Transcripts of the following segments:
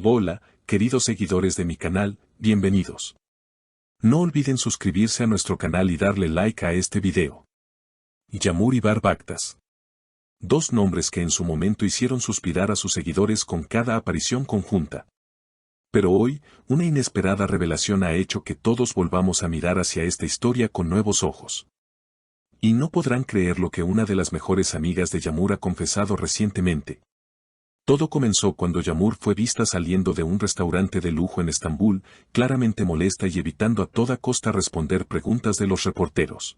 Hola, queridos seguidores de mi canal, bienvenidos. No olviden suscribirse a nuestro canal y darle like a este video. Yamur y Bar Baktas. Dos nombres que en su momento hicieron suspirar a sus seguidores con cada aparición conjunta. Pero hoy, una inesperada revelación ha hecho que todos volvamos a mirar hacia esta historia con nuevos ojos. Y no podrán creer lo que una de las mejores amigas de Yamur ha confesado recientemente. Todo comenzó cuando Yamur fue vista saliendo de un restaurante de lujo en Estambul, claramente molesta y evitando a toda costa responder preguntas de los reporteros.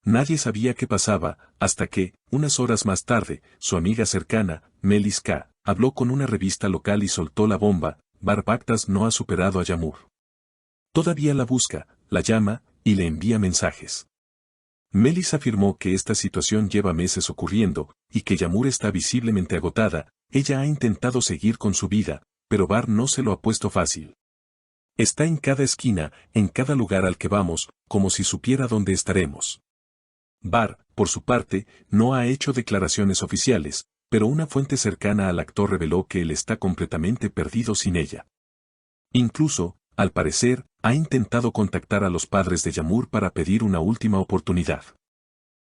Nadie sabía qué pasaba, hasta que, unas horas más tarde, su amiga cercana, Melis K., habló con una revista local y soltó la bomba: Bar Baktas no ha superado a Yamur. Todavía la busca, la llama, y le envía mensajes. Melis afirmó que esta situación lleva meses ocurriendo, y que Yamur está visiblemente agotada. Ella ha intentado seguir con su vida, pero Bar no se lo ha puesto fácil. Está en cada esquina, en cada lugar al que vamos, como si supiera dónde estaremos. Bar, por su parte, no ha hecho declaraciones oficiales, pero una fuente cercana al actor reveló que él está completamente perdido sin ella. Incluso, al parecer, ha intentado contactar a los padres de Yamur para pedir una última oportunidad.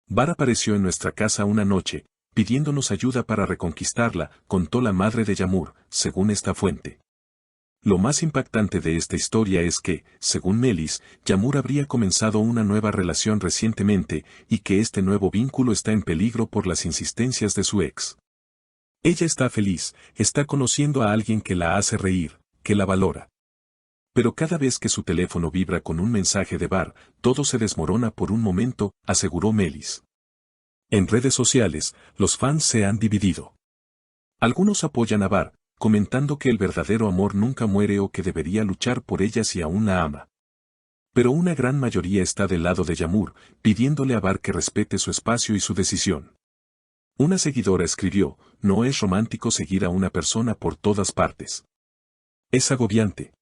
Bar apareció en nuestra casa una noche, pidiéndonos ayuda para reconquistarla, contó la madre de Yamur, según esta fuente. Lo más impactante de esta historia es que, según Melis, Yamur habría comenzado una nueva relación recientemente, y que este nuevo vínculo está en peligro por las insistencias de su ex. Ella está feliz, está conociendo a alguien que la hace reír, que la valora. Pero cada vez que su teléfono vibra con un mensaje de Bar, todo se desmorona por un momento, aseguró Melis. En redes sociales, los fans se han dividido. Algunos apoyan a Bar, comentando que el verdadero amor nunca muere o que debería luchar por ella si aún la ama. Pero una gran mayoría está del lado de Yamur, pidiéndole a Bar que respete su espacio y su decisión. Una seguidora escribió: no es romántico seguir a una persona por todas partes. Es agobiante.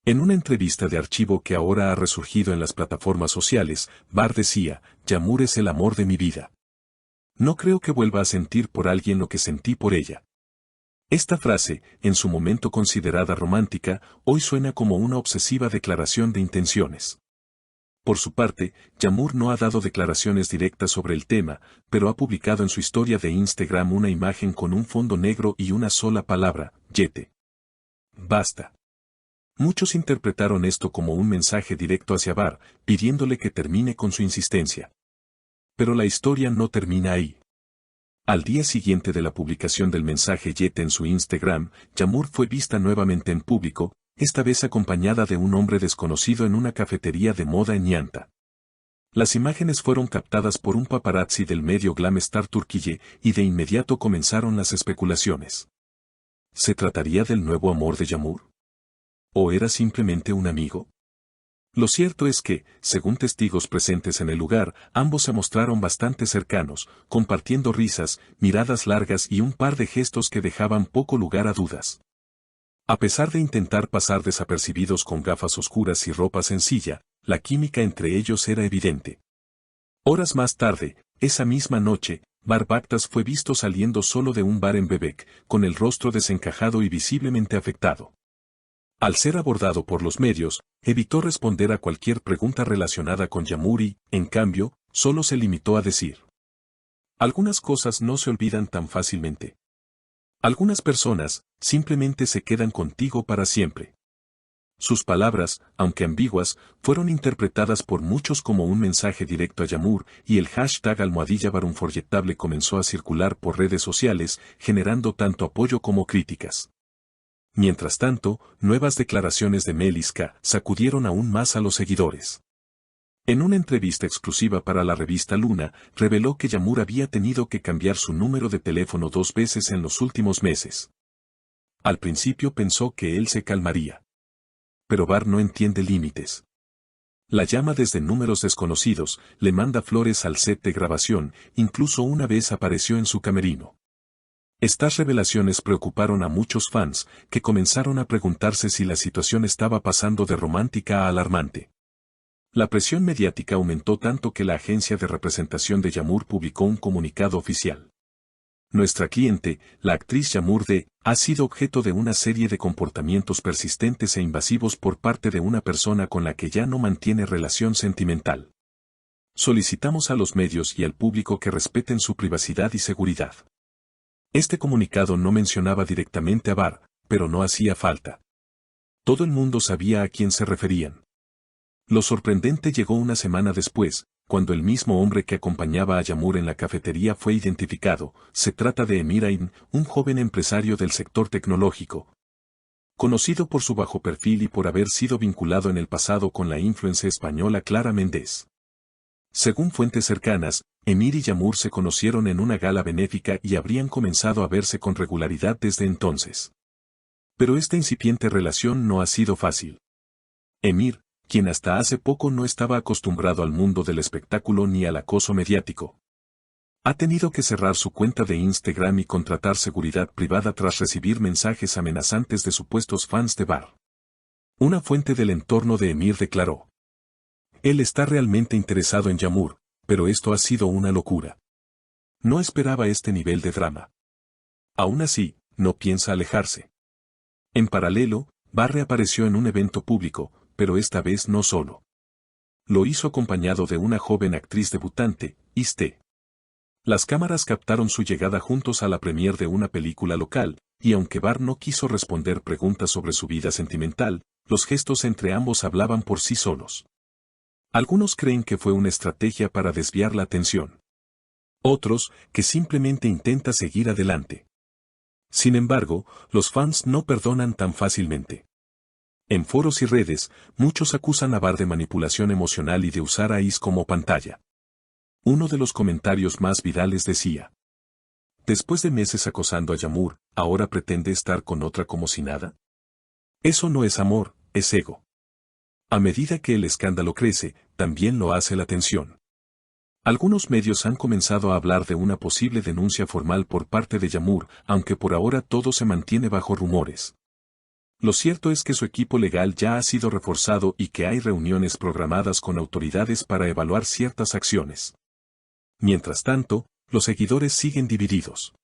En una entrevista de archivo que ahora ha resurgido en las plataformas sociales, Bar decía: Yamur es el amor de mi vida. No creo que vuelva a sentir por alguien lo que sentí por ella. Esta frase, en su momento considerada romántica, hoy suena como una obsesiva declaración de intenciones. Por su parte, Yamur no ha dado declaraciones directas sobre el tema, pero ha publicado en su historia de Instagram una imagen con un fondo negro y una sola palabra: Yete. Basta. Muchos interpretaron esto como un mensaje directo hacia Bar, pidiéndole que termine con su insistencia. Pero la historia no termina ahí. Al día siguiente de la publicación del mensaje Yete en su Instagram, Yamur fue vista nuevamente en público, esta vez acompañada de un hombre desconocido en una cafetería de moda en Yanta. Las imágenes fueron captadas por un paparazzi del medio Glam Star Turquille, y de inmediato comenzaron las especulaciones. ¿Se trataría del nuevo amor de Yamur? ¿O era simplemente un amigo? Lo cierto es que, según testigos presentes en el lugar, ambos se mostraron bastante cercanos, compartiendo risas, miradas largas y un par de gestos que dejaban poco lugar a dudas. A pesar de intentar pasar desapercibidos con gafas oscuras y ropa sencilla, la química entre ellos era evidente. Horas más tarde, esa misma noche, Bar Baktas fue visto saliendo solo de un bar en Bebek, con el rostro desencajado y visiblemente afectado. Al ser abordado por los medios, evitó responder a cualquier pregunta relacionada con Yamur y, en cambio, solo se limitó a decir: algunas cosas no se olvidan tan fácilmente. Algunas personas, simplemente se quedan contigo para siempre. Sus palabras, aunque ambiguas, fueron interpretadas por muchos como un mensaje directo a Yamur, y el hashtag #Barunforgettable comenzó a circular por redes sociales, generando tanto apoyo como críticas. Mientras tanto, nuevas declaraciones de Melis K. sacudieron aún más a los seguidores. En una entrevista exclusiva para la revista Luna, reveló que Yamur había tenido que cambiar su número de teléfono 2 veces en los últimos meses. Al principio pensó que él se calmaría. Pero Bar no entiende límites. La llama desde números desconocidos, le manda flores al set de grabación, incluso una vez apareció en su camerino. Estas revelaciones preocuparon a muchos fans, que comenzaron a preguntarse si la situación estaba pasando de romántica a alarmante. La presión mediática aumentó tanto que la agencia de representación de Yamur publicó un comunicado oficial. Nuestra cliente, la actriz Yağmur D., ha sido objeto de una serie de comportamientos persistentes e invasivos por parte de una persona con la que ya no mantiene relación sentimental. Solicitamos a los medios y al público que respeten su privacidad y seguridad. Este comunicado no mencionaba directamente a Bar, pero no hacía falta. Todo el mundo sabía a quién se referían. Lo sorprendente llegó una semana después, cuando el mismo hombre que acompañaba a Yağmur en la cafetería fue identificado. Se trata de Emir Ayn, un joven empresario del sector tecnológico, conocido por su bajo perfil y por haber sido vinculado en el pasado con la influencer española Clara Méndez. Según fuentes cercanas, Emir y Yağmur se conocieron en una gala benéfica y habrían comenzado a verse con regularidad desde entonces. Pero esta incipiente relación no ha sido fácil. Emir, quien hasta hace poco no estaba acostumbrado al mundo del espectáculo ni al acoso mediático, ha tenido que cerrar su cuenta de Instagram y contratar seguridad privada tras recibir mensajes amenazantes de supuestos fans de Bar. Una fuente del entorno de Emir declaró: él está realmente interesado en Yağmur, pero esto ha sido una locura. No esperaba este nivel de drama. Aún así, no piensa alejarse. En paralelo, Bar reapareció en un evento público, pero esta vez no solo. Lo hizo acompañado de una joven actriz debutante, Iste. Las cámaras captaron su llegada juntos a la premier de una película local, y aunque Bar no quiso responder preguntas sobre su vida sentimental, los gestos entre ambos hablaban por sí solos. Algunos creen que fue una estrategia para desviar la atención. Otros, que simplemente intenta seguir adelante. Sin embargo, los fans no perdonan tan fácilmente. En foros y redes, muchos acusan a Bar de manipulación emocional y de usar a Is como pantalla. Uno de los comentarios más virales decía: después de meses acosando a Yağmur, ¿ahora pretende estar con otra como si nada? Eso no es amor, es ego. A medida que el escándalo crece, también lo hace la tensión. Algunos medios han comenzado a hablar de una posible denuncia formal por parte de Yağmur, aunque por ahora todo se mantiene bajo rumores. Lo cierto es que su equipo legal ya ha sido reforzado y que hay reuniones programadas con autoridades para evaluar ciertas acciones. Mientras tanto, los seguidores siguen divididos.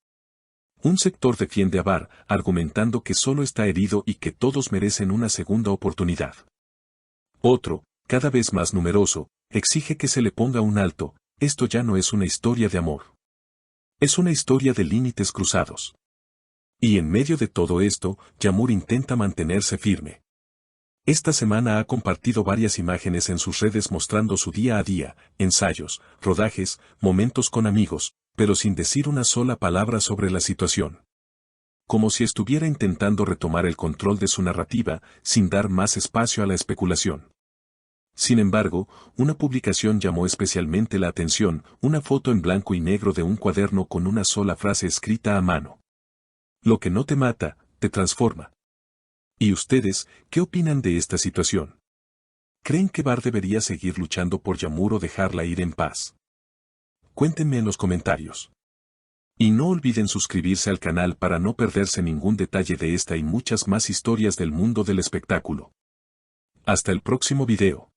Un sector defiende a Bar, argumentando que solo está herido y que todos merecen una segunda oportunidad. Otro, cada vez más numeroso, exige que se le ponga un alto. Esto ya no es una historia de amor. Es una historia de límites cruzados. Y en medio de todo esto, Yağmur intenta mantenerse firme. Esta semana ha compartido varias imágenes en sus redes mostrando su día a día, ensayos, rodajes, momentos con amigos, pero sin decir una sola palabra sobre la situación. Como si estuviera intentando retomar el control de su narrativa, sin dar más espacio a la especulación. Sin embargo, una publicación llamó especialmente la atención: una foto en blanco y negro de un cuaderno con una sola frase escrita a mano. Lo que no te mata, te transforma. ¿Y ustedes, qué opinan de esta situación? ¿Creen que Bar debería seguir luchando por Yağmur o dejarla ir en paz? Cuéntenme en los comentarios. Y no olviden suscribirse al canal para no perderse ningún detalle de esta y muchas más historias del mundo del espectáculo. Hasta el próximo video.